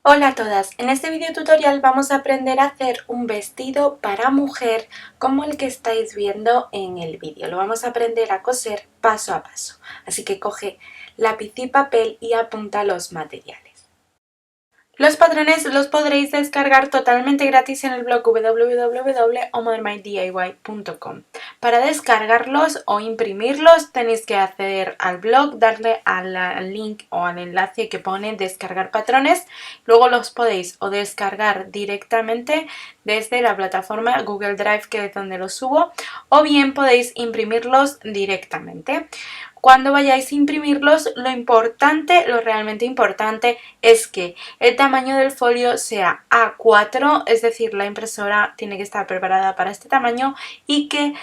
Hola a todas, en este video tutorial vamos a aprender a hacer un vestido para mujer como el que estáis viendo en el vídeo. Lo vamos a aprender a coser paso a paso, así que coge lápiz y papel y apunta los materiales. Los patrones los podréis descargar totalmente gratis en el blog www.omodernmydiy.com. Para descargarlos o imprimirlos tenéis que acceder al blog, darle al link o al enlace que pone descargar patrones, luego los podéis o descargar directamente desde la plataforma Google Drive, que es donde los subo, o bien podéis imprimirlos directamente. Cuando vayáis a imprimirlos, lo realmente importante es que el tamaño del folio sea A4, es decir, la impresora tiene que estar preparada para este tamaño, y que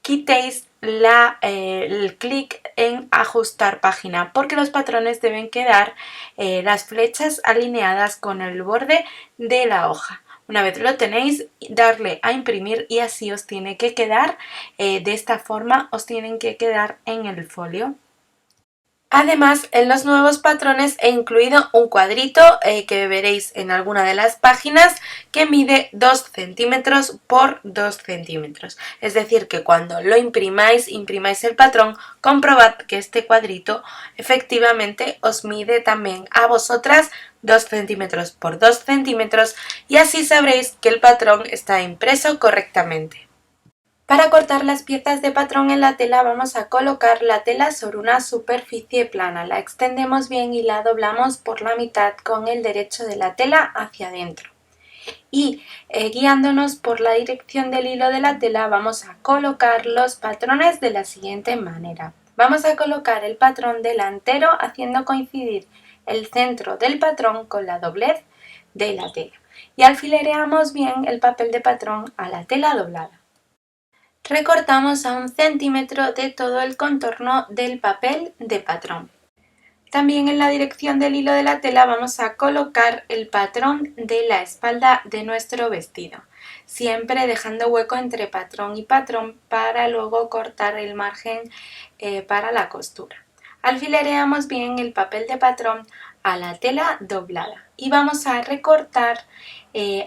quitéis el clic en ajustar página, porque los patrones deben quedar las flechas alineadas con el borde de la hoja. Una vez lo tenéis, darle a imprimir y así os tiene que quedar, de esta forma os tienen que quedar en el folio. Además, en los nuevos patrones he incluido un cuadrito que veréis en alguna de las páginas, que mide 2 centímetros por 2 centímetros. Es decir, que cuando lo imprimáis el patrón, comprobad que este cuadrito efectivamente os mide también a vosotras 2 centímetros por 2 centímetros, y así sabréis que el patrón está impreso correctamente. Para cortar las piezas de patrón en la tela vamos a colocar la tela sobre una superficie plana, la extendemos bien y la doblamos por la mitad con el derecho de la tela hacia adentro. Y guiándonos por la dirección del hilo de la tela vamos a colocar los patrones de la siguiente manera. Vamos a colocar el patrón delantero haciendo coincidir el centro del patrón con la doblez de la tela, y alfilereamos bien el papel de patrón a la tela doblada. Recortamos a 1 centímetro de todo el contorno del papel de patrón. También en la dirección del hilo de la tela vamos a colocar el patrón de la espalda de nuestro vestido, siempre dejando hueco entre patrón y patrón para luego cortar el margen para la costura. Alfilereamos bien el papel de patrón a la tela doblada y vamos a recortar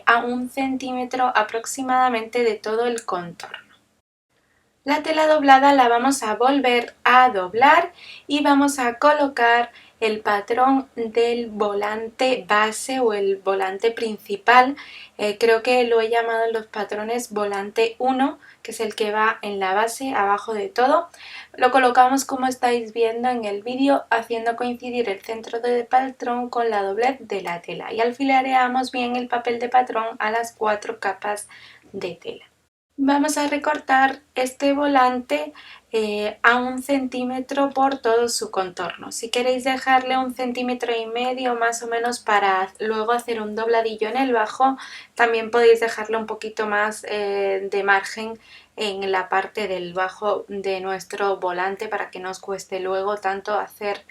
a 1 centímetro aproximadamente de todo el contorno. La tela doblada la vamos a volver a doblar y vamos a colocar el patrón del volante base o el volante principal. Creo que lo he llamado en los patrones volante 1, que es el que va en la base, abajo de todo. Lo colocamos como estáis viendo en el vídeo, haciendo coincidir el centro del patrón con la doblez de la tela, y alfilereamos bien el papel de patrón a las 4 capas de tela. Vamos a recortar este volante a 1 centímetro por todo su contorno. Si queréis dejarle 1,5 centímetros más o menos para luego hacer un dobladillo en el bajo, también podéis dejarle un poquito más de margen en la parte del bajo de nuestro volante para que no os cueste luego tanto hacer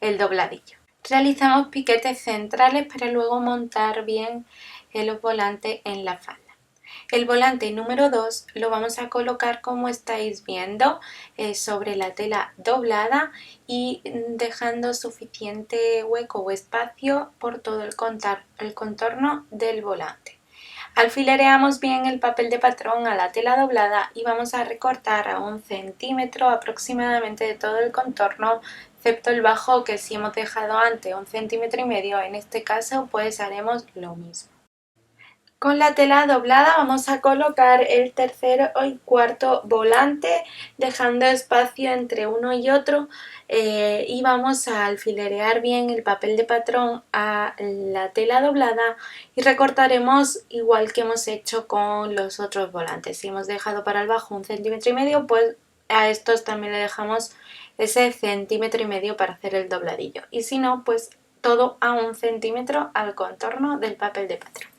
el dobladillo. Realizamos piquetes centrales para luego montar bien el volante en la falda. El volante número 2 lo vamos a colocar como estáis viendo sobre la tela doblada y dejando suficiente hueco o espacio por todo el contorno del volante. Alfilereamos bien el papel de patrón a la tela doblada y vamos a recortar a 1 centímetro aproximadamente de todo el contorno, excepto el bajo, que si hemos dejado antes 1,5 centímetros, en este caso pues haremos lo mismo. Con la tela doblada vamos a colocar el tercer y cuarto volante, dejando espacio entre uno y otro, y vamos a alfilerear bien el papel de patrón a la tela doblada y recortaremos igual que hemos hecho con los otros volantes. Si hemos dejado para el bajo 1,5 centímetros, pues a estos también le dejamos ese 1,5 centímetros para hacer el dobladillo, y si no, pues todo a 1 centímetro al contorno del papel de patrón.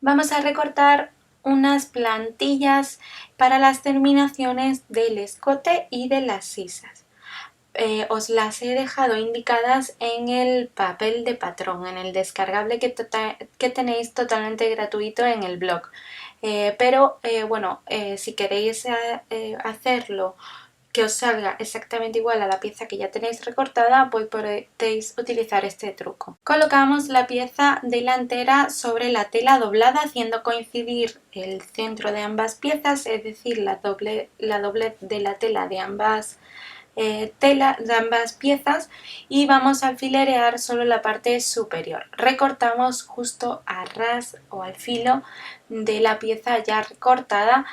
Vamos a recortar unas plantillas para las terminaciones del escote y de las sisas. Os las he dejado indicadas en el papel de patrón, en el descargable que tenéis totalmente gratuito en el blog. Pero si queréis hacerlo que os salga exactamente igual a la pieza que ya tenéis recortada, pues podéis utilizar este truco. Colocamos la pieza delantera sobre la tela doblada, haciendo coincidir el centro de ambas piezas, es decir, la doblez de la tela de ambas piezas, y vamos a alfilerear solo la parte superior. Recortamos justo a ras o al filo de la pieza ya recortada,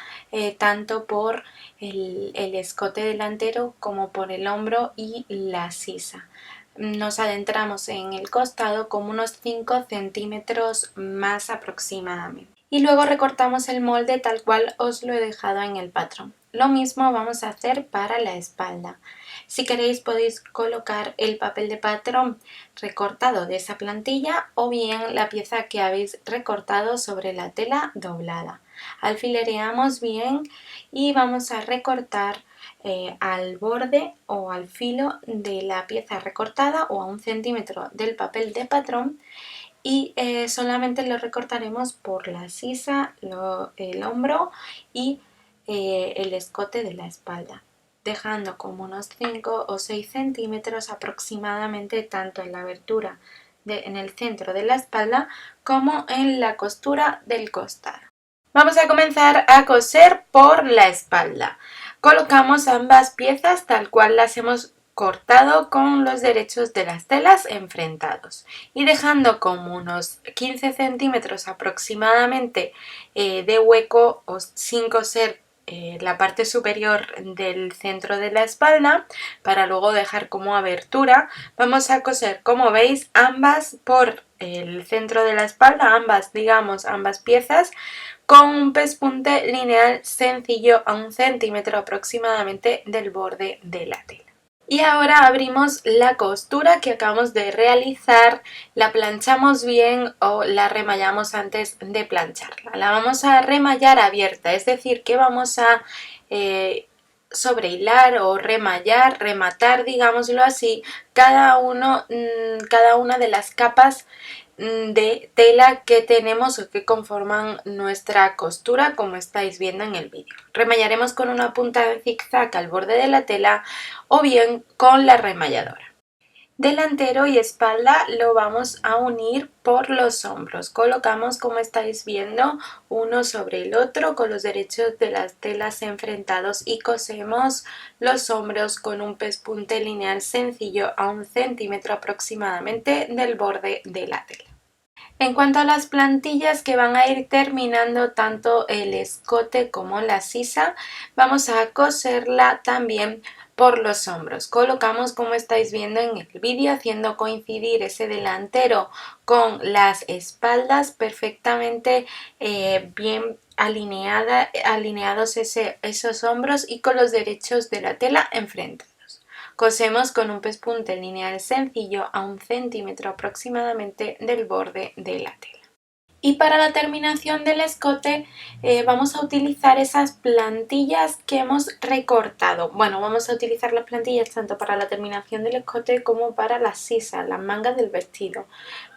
tanto por el escote delantero como por el hombro y la sisa. Nos adentramos en el costado como unos 5 centímetros más aproximadamente. Y luego recortamos el molde tal cual os lo he dejado en el patrón. Lo mismo vamos a hacer para la espalda. Si queréis podéis colocar el papel de patrón recortado de esa plantilla o bien la pieza que habéis recortado sobre la tela doblada. Alfilereamos bien y vamos a recortar al borde o al filo de la pieza recortada o a 1 centímetro del papel de patrón, y solamente lo recortaremos por la sisa, el hombro y el escote de la espalda, dejando como unos 5 o 6 centímetros aproximadamente tanto en la abertura en el centro de la espalda como en la costura del costado. Vamos a comenzar a coser por la espalda. Colocamos ambas piezas tal cual las hemos cortado, con los derechos de las telas enfrentados, y dejando como unos 15 centímetros aproximadamente de hueco o sin coser la parte superior del centro de la espalda, para luego dejar como abertura. Vamos a coser, como veis, ambas por el centro de la espalda, ambas piezas, con un pespunte lineal sencillo a 1 centímetro aproximadamente del borde de la tela. Y ahora abrimos la costura que acabamos de realizar, la planchamos bien o la remallamos antes de plancharla. La vamos a remallar abierta, es decir, que vamos a sobrehilar o remallar, rematar, digámoslo así, cada una de las capas de tela que tenemos o que conforman nuestra costura, como estáis viendo en el vídeo. Remallaremos con una punta de zigzag al borde de la tela o bien con la remalladora. Delantero y espalda lo vamos a unir por los hombros. Colocamos, como estáis viendo, uno sobre el otro con los derechos de las telas enfrentados y cosemos los hombros con un pespunte lineal sencillo a 1 centímetro aproximadamente del borde de la tela. En cuanto a las plantillas que van a ir terminando tanto el escote como la sisa, vamos a coserla también por los hombros. Colocamos, como estáis viendo en el vídeo, haciendo coincidir ese delantero con las espaldas perfectamente bien alineados esos hombros y con los derechos de la tela enfrentados. Cosemos con un pespunte lineal sencillo a 1 centímetro aproximadamente del borde de la tela. Y para la terminación del escote vamos a utilizar esas plantillas que hemos recortado. Bueno, vamos a utilizar las plantillas tanto para la terminación del escote como para las sisas, las mangas del vestido.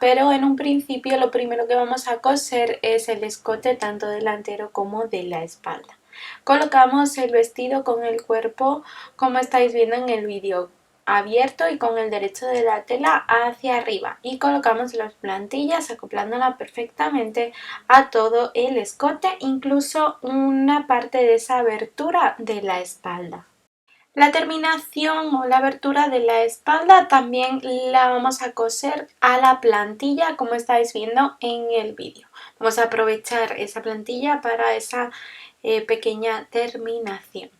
Pero en un principio lo primero que vamos a coser es el escote tanto delantero como de la espalda. Colocamos el vestido con el cuerpo, como estáis viendo en el vídeo, abierto y con el derecho de la tela hacia arriba, y colocamos las plantillas acoplándola perfectamente a todo el escote, incluso una parte de esa abertura de la espalda. La terminación o la abertura de la espalda también la vamos a coser a la plantilla, como estáis viendo en el vídeo. Vamos a aprovechar esa plantilla para esa pequeña terminación.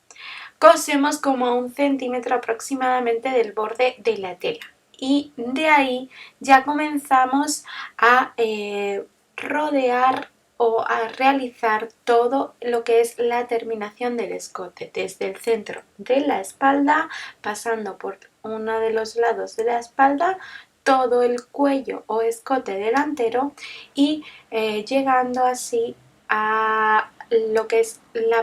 Cosemos como a 1 centímetro aproximadamente del borde de la tela, y de ahí ya comenzamos a rodear o a realizar todo lo que es la terminación del escote, desde el centro de la espalda, pasando por uno de los lados de la espalda, todo el cuello o escote delantero y llegando así a lo que es la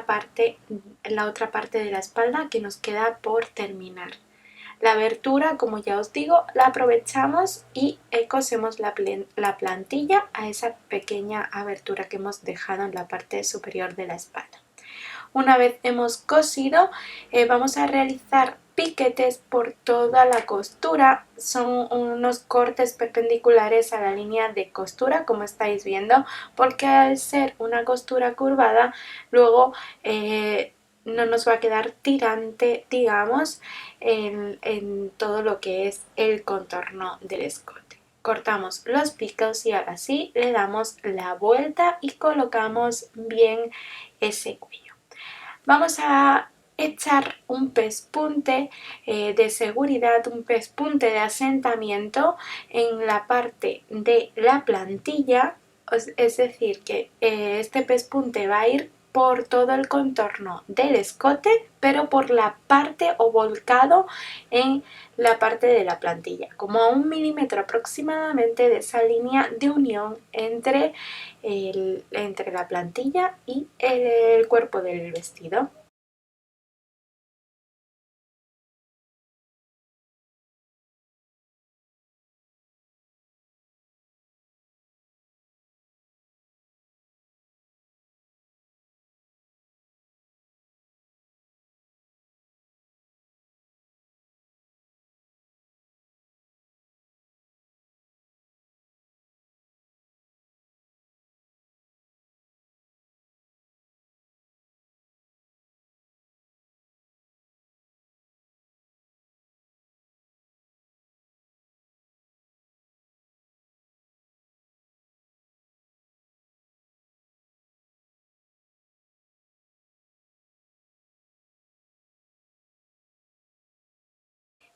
otra parte de la espalda que nos queda por terminar. La abertura, como ya os digo, la aprovechamos y cosemos la plantilla a esa pequeña abertura que hemos dejado en la parte superior de la espalda. Una vez hemos cosido, vamos a realizar piquetes por toda la costura. Son unos cortes perpendiculares a la línea de costura, como estáis viendo, porque al ser una costura curvada, luego no nos va a quedar tirante, digamos, en todo lo que es el contorno del escote. Cortamos los picos y ahora sí le damos la vuelta y colocamos bien ese cuello. Vamos a echar un pespunte de seguridad, un pespunte de asentamiento en la parte de la plantilla, es decir que este pespunte va a ir por todo el contorno del escote, pero por la parte o volcado en la parte de la plantilla, como a 1 milímetro aproximadamente de esa línea de unión entre la plantilla y el cuerpo del vestido.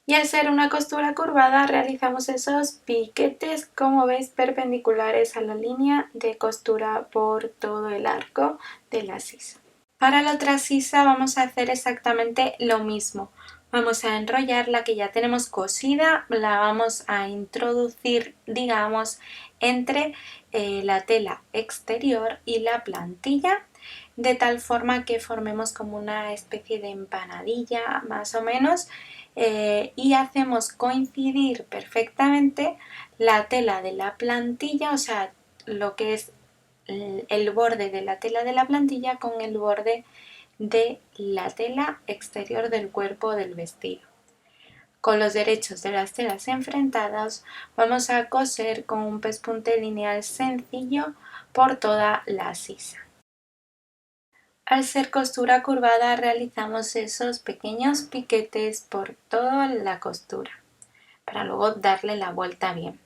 Y al ser una costura curvada realizamos esos piquetes, como veis, perpendiculares a la línea de costura por todo el arco de la sisa. Para la otra sisa vamos a hacer exactamente lo mismo. Vamos a enrollar la que ya tenemos cosida, la vamos a introducir, digamos, entre la tela exterior y la plantilla, de tal forma que formemos como una especie de empanadilla más o menos, y hacemos coincidir perfectamente la tela de la plantilla, o sea, lo que es el borde de la tela de la plantilla con el borde de la tela exterior del cuerpo del vestido. Con los derechos de las telas enfrentados vamos a coser con un pespunte lineal sencillo por toda la sisa. Al ser costura curvada realizamos esos pequeños piquetes por toda la costura para luego darle la vuelta bien.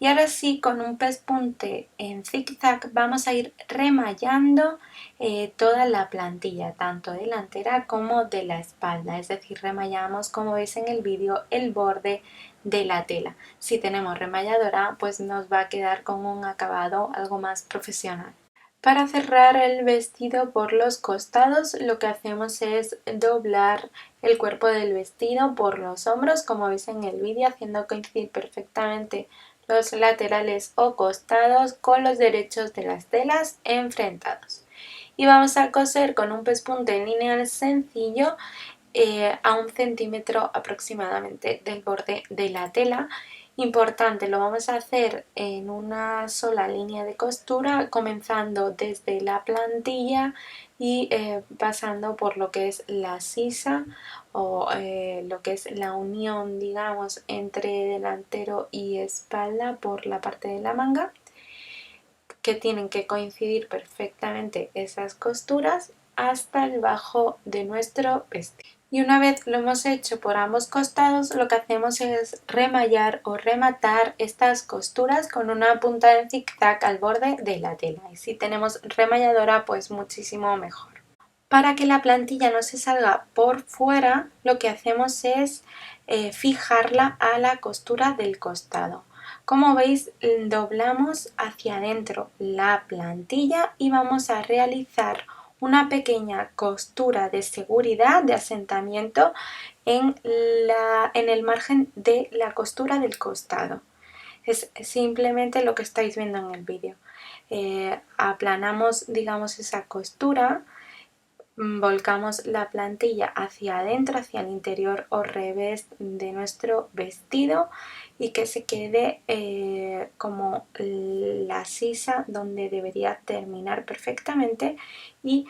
Y ahora sí, con un pespunte en zigzag vamos a ir remallando toda la plantilla, tanto delantera como de la espalda, es decir, remallamos, como veis en el vídeo, el borde de la tela. Si tenemos remalladora, pues nos va a quedar con un acabado algo más profesional. Para cerrar el vestido por los costados, lo que hacemos es doblar el cuerpo del vestido por los hombros, como veis en el vídeo, haciendo coincidir perfectamente los laterales o costados con los derechos de las telas enfrentados. Y vamos a coser con un pespunte lineal sencillo a 1 centímetro aproximadamente del borde de la tela. Importante, lo vamos a hacer en una sola línea de costura, comenzando desde la plantilla y pasando por lo que es la sisa o lo que es la unión, digamos, entre delantero y espalda por la parte de la manga, que tienen que coincidir perfectamente esas costuras hasta el bajo de nuestro vestido. Y una vez lo hemos hecho por ambos costados, lo que hacemos es remallar o rematar estas costuras con una punta de zigzag al borde de la tela. Y si tenemos remalladora, pues muchísimo mejor. Para que la plantilla no se salga por fuera, lo que hacemos es fijarla a la costura del costado. Como veis, doblamos hacia adentro la plantilla y vamos a realizar una pequeña costura de seguridad, de asentamiento en el margen de la costura del costado. Es simplemente lo que estáis viendo en el vídeo. Aplanamos, digamos, esa costura, volcamos la plantilla hacia adentro, hacia el interior o revés de nuestro vestido, y que se quede como la sisa donde debería terminar perfectamente, y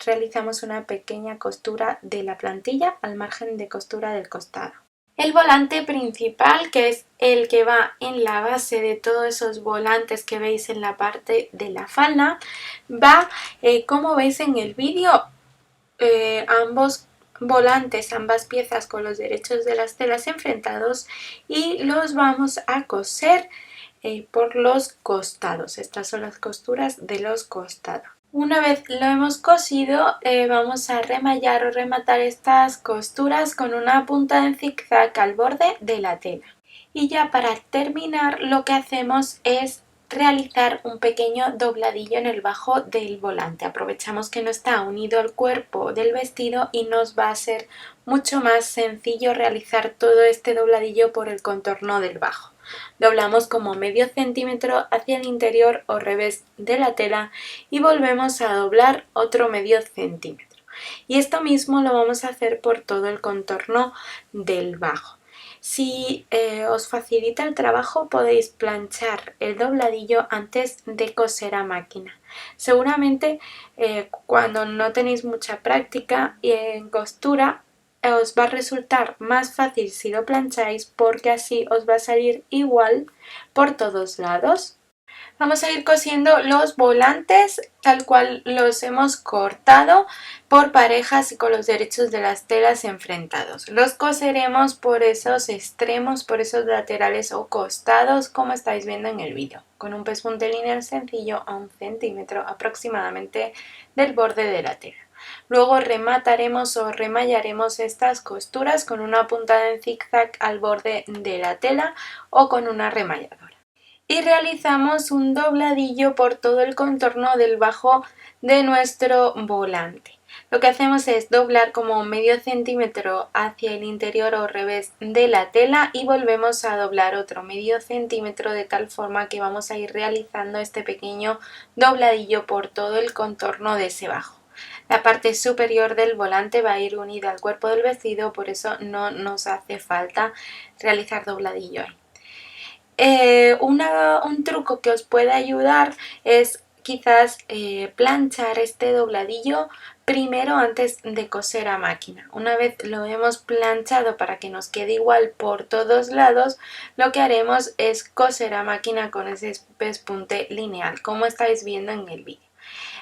realizamos una pequeña costura de la plantilla al margen de costura del costado. El volante principal, que es el que va en la base de todos esos volantes que veis en la parte de la falda, va, como veis en el vídeo, ambos volantes, ambas piezas con los derechos de las telas enfrentados, y los vamos a coser por los costados. Estas son las costuras de los costados. Una vez lo hemos cosido, vamos a remallar o rematar estas costuras con una punta en zigzag al borde de la tela. Y ya para terminar, lo que hacemos es realizar un pequeño dobladillo en el bajo del volante. Aprovechamos que no está unido al cuerpo del vestido y nos va a ser mucho más sencillo realizar todo este dobladillo por el contorno del bajo. Doblamos como medio centímetro hacia el interior o revés de la tela y volvemos a doblar otro medio centímetro. Y esto mismo lo vamos a hacer por todo el contorno del bajo. Si os facilita el trabajo, podéis planchar el dobladillo antes de coser a máquina. Seguramente cuando no tenéis mucha práctica en costura, os va a resultar más fácil si lo plancháis, porque así os va a salir igual por todos lados. Vamos a ir cosiendo los volantes tal cual los hemos cortado por parejas y con los derechos de las telas enfrentados. Los coseremos por esos extremos, por esos laterales o costados, como estáis viendo en el vídeo, con un pespunte lineal sencillo a 1 centímetro aproximadamente del borde de la tela. Luego remataremos o remallaremos estas costuras con una puntada en zigzag al borde de la tela o con una remalladora. Y realizamos un dobladillo por todo el contorno del bajo de nuestro volante. Lo que hacemos es doblar como medio centímetro hacia el interior o revés de la tela y volvemos a doblar otro medio centímetro, de tal forma que vamos a ir realizando este pequeño dobladillo por todo el contorno de ese bajo. La parte superior del volante va a ir unida al cuerpo del vestido, por eso no nos hace falta realizar dobladillo ahí. Un truco que os puede ayudar es quizás planchar este dobladillo primero antes de coser a máquina. Una vez lo hemos planchado para que nos quede igual por todos lados, lo que haremos es coser a máquina con ese pespunte lineal, como estáis viendo en el vídeo.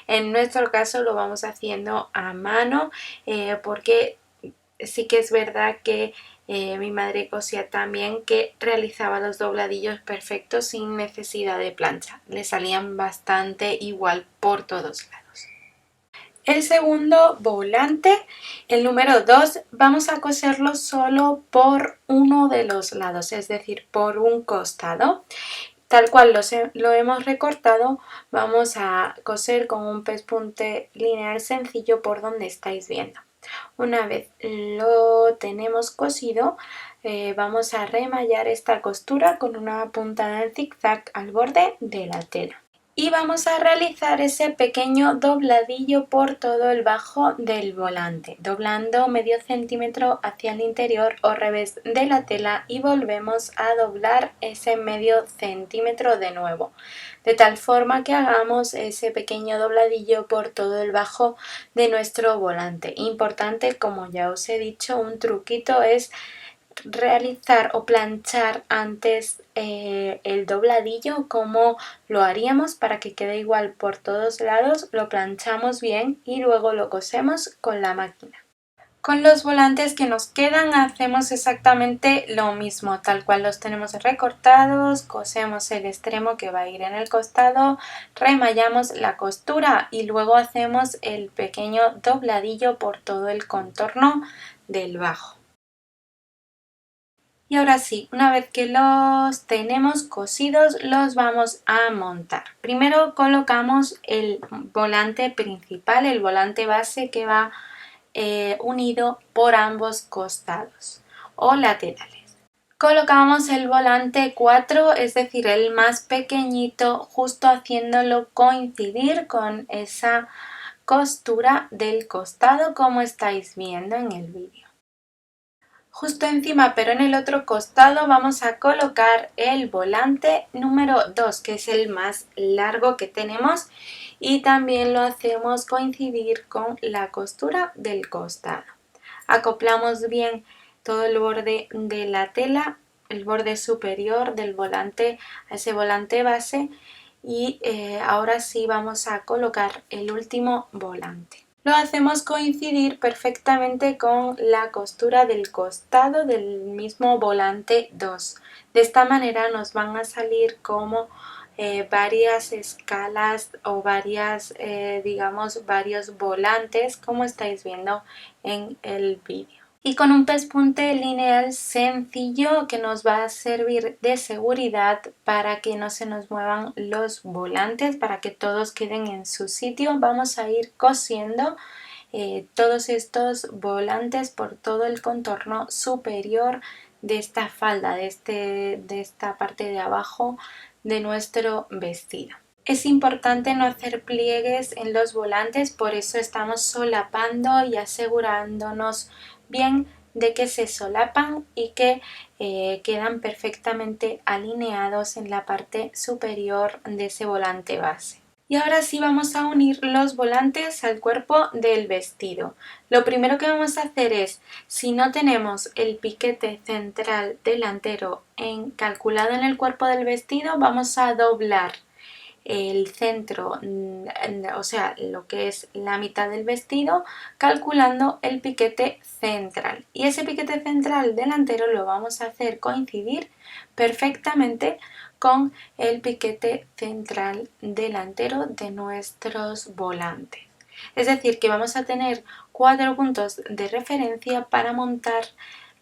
En nuestro caso lo vamos haciendo a mano porque sí que es verdad que mi madre cosía también, que realizaba los dobladillos perfectos sin necesidad de plancha. Le salían bastante igual por todos lados. El segundo volante, el número 2, vamos a coserlo solo por uno de los lados, es decir, por un costado. Tal cual lo hemos recortado, vamos a coser con un pespunte lineal sencillo por donde estáis viendo. Una vez lo tenemos cosido, vamos a remallar esta costura con una puntada en zigzag al borde de la tela. Y vamos a realizar ese pequeño dobladillo por todo el bajo del volante, doblando medio centímetro hacia el interior o revés de la tela y volvemos a doblar ese medio centímetro de nuevo, de tal forma que hagamos ese pequeño dobladillo por todo el bajo de nuestro volante. Importante, como ya os he dicho, un truquito es realizar o planchar antes el dobladillo, como lo haríamos para que quede igual por todos lados. Lo planchamos bien y luego lo cosemos con la máquina. Con los volantes que nos quedan hacemos exactamente lo mismo, tal cual los tenemos recortados, cosemos el extremo que va a ir en el costado, remallamos la costura y luego hacemos el pequeño dobladillo por todo el contorno del bajo. Y ahora sí, una vez que los tenemos cosidos, los vamos a montar. Primero colocamos el volante principal, el volante base, que va unido por ambos costados o laterales. Colocamos el volante 4, es decir, el más pequeñito, justo haciéndolo coincidir con esa costura del costado, como estáis viendo en el vídeo. Justo encima, pero en el otro costado, vamos a colocar el volante número 2, que es el más largo que tenemos, y también lo hacemos coincidir con la costura del costado. Acoplamos bien todo el borde de la tela, el borde superior del volante a ese volante base, y ahora sí vamos a colocar el último volante. Lo hacemos coincidir perfectamente con la costura del costado del mismo volante 2. De esta manera nos van a salir como varias escalas o digamos varios volantes, como estáis viendo en el vídeo. Y con un pespunte lineal sencillo que nos va a servir de seguridad para que no se nos muevan los volantes, para que todos queden en su sitio, vamos a ir cosiendo todos estos volantes por todo el contorno superior de esta falda, de esta parte de abajo de nuestro vestido. Es importante no hacer pliegues en los volantes, por eso estamos solapando y asegurándonos bien de que se solapan y que quedan perfectamente alineados en la parte superior de ese volante base. Y ahora sí vamos a unir los volantes al cuerpo del vestido. Lo primero que vamos a hacer es, si no tenemos el piquete central delantero calculado en el cuerpo del vestido, vamos a doblar el centro, o sea, lo que es la mitad del vestido, calculando el piquete central. Y ese piquete central delantero lo vamos a hacer coincidir perfectamente con el piquete central delantero de nuestros volantes. Es decir, que vamos a tener 4 puntos de referencia para montar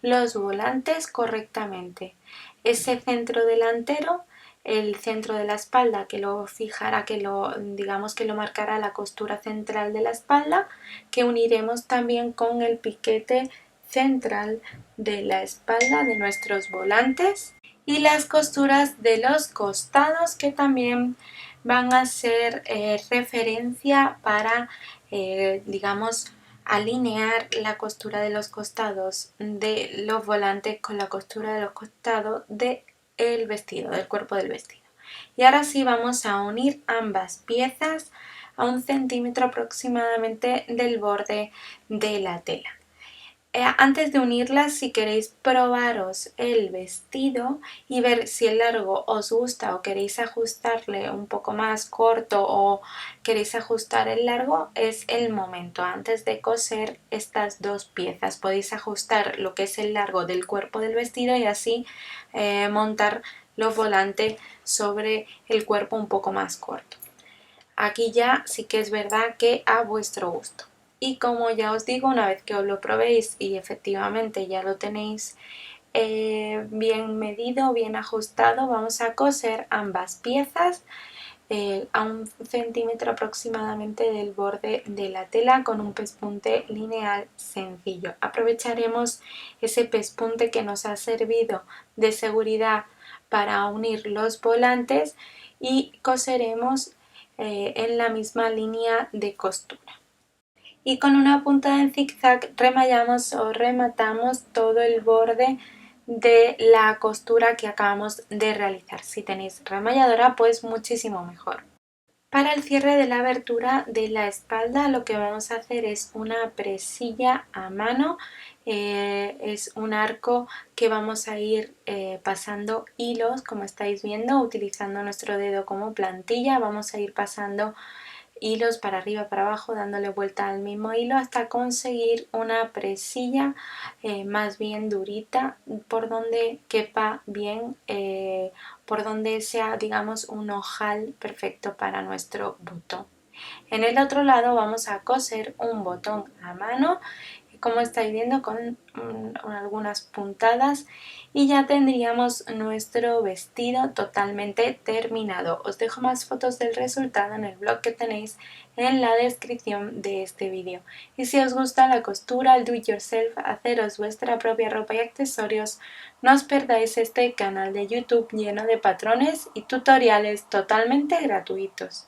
los volantes correctamente. Ese centro delantero, el centro de la espalda, que lo fijará, digamos que lo marcará la costura central de la espalda, que uniremos también con el piquete central de la espalda de nuestros volantes, y las costuras de los costados, que también van a ser referencia para digamos alinear la costura de los costados de los volantes con la costura de los costados del vestido, del cuerpo del vestido. Y ahora sí vamos a unir ambas piezas a 1 centímetro aproximadamente del borde de la tela. Antes de unirlas, si queréis probaros el vestido y ver si el largo os gusta o queréis ajustarle un poco más corto o queréis ajustar el largo, es el momento. Antes de coser estas dos piezas podéis ajustar lo que es el largo del cuerpo del vestido y así montar los volantes sobre el cuerpo un poco más corto. Aquí ya sí que es verdad que a vuestro gusto. Y como ya os digo, una vez que os lo probéis y efectivamente ya lo tenéis bien medido, bien ajustado, vamos a coser ambas piezas a 1 centímetro aproximadamente del borde de la tela con un pespunte lineal sencillo. Aprovecharemos ese pespunte que nos ha servido de seguridad para unir los volantes y coseremos en la misma línea de costura. Y con una punta en zigzag remallamos o rematamos todo el borde de la costura que acabamos de realizar. Si tenéis remalladora, pues muchísimo mejor. Para el cierre de la abertura de la espalda lo que vamos a hacer es una presilla a mano. Es un arco que vamos a ir pasando hilos, como estáis viendo, utilizando nuestro dedo como plantilla. Vamos a ir pasando hilos para arriba, para abajo, dándole vuelta al mismo hilo hasta conseguir una presilla más bien durita, por donde quepa bien, por donde sea, digamos, un ojal perfecto para nuestro botón. En el otro lado vamos a coser un botón a mano, como estáis viendo, con algunas puntadas, y ya tendríamos nuestro vestido totalmente terminado. Os dejo más fotos del resultado en el blog que tenéis en la descripción de este vídeo. Y si os gusta la costura, el do it yourself, haceros vuestra propia ropa y accesorios, no os perdáis este canal de YouTube lleno de patrones y tutoriales totalmente gratuitos.